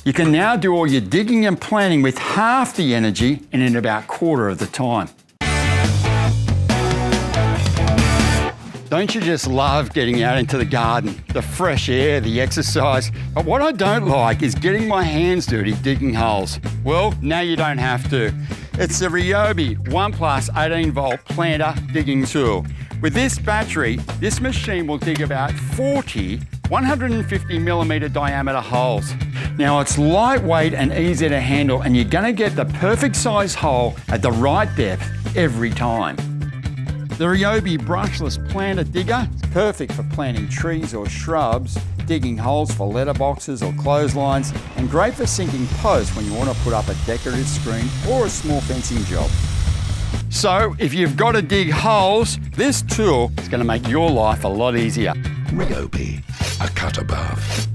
You can now do all your digging and planting with half the energy and in about a quarter of the time. Don't you just love getting out into the garden? The fresh air, the exercise. But what I don't like is getting my hands dirty digging holes. Well, now you don't have to. It's the RYOBI 1 Plus 18 volt planter digging tool. With this battery, this machine will dig about 40 150 millimeter diameter holes. Now it's lightweight and easy to handle, and you're gonna get the perfect size hole at the right depth every time. The RYOBI brushless planter digger is perfect for planting trees or shrubs, digging holes for letterboxes or clotheslines, and great for sinking posts when you want to put up a decorative screen or a small fencing job. So if you've got to dig holes, this tool is going to make your life a lot easier. RYOBI, a cut above.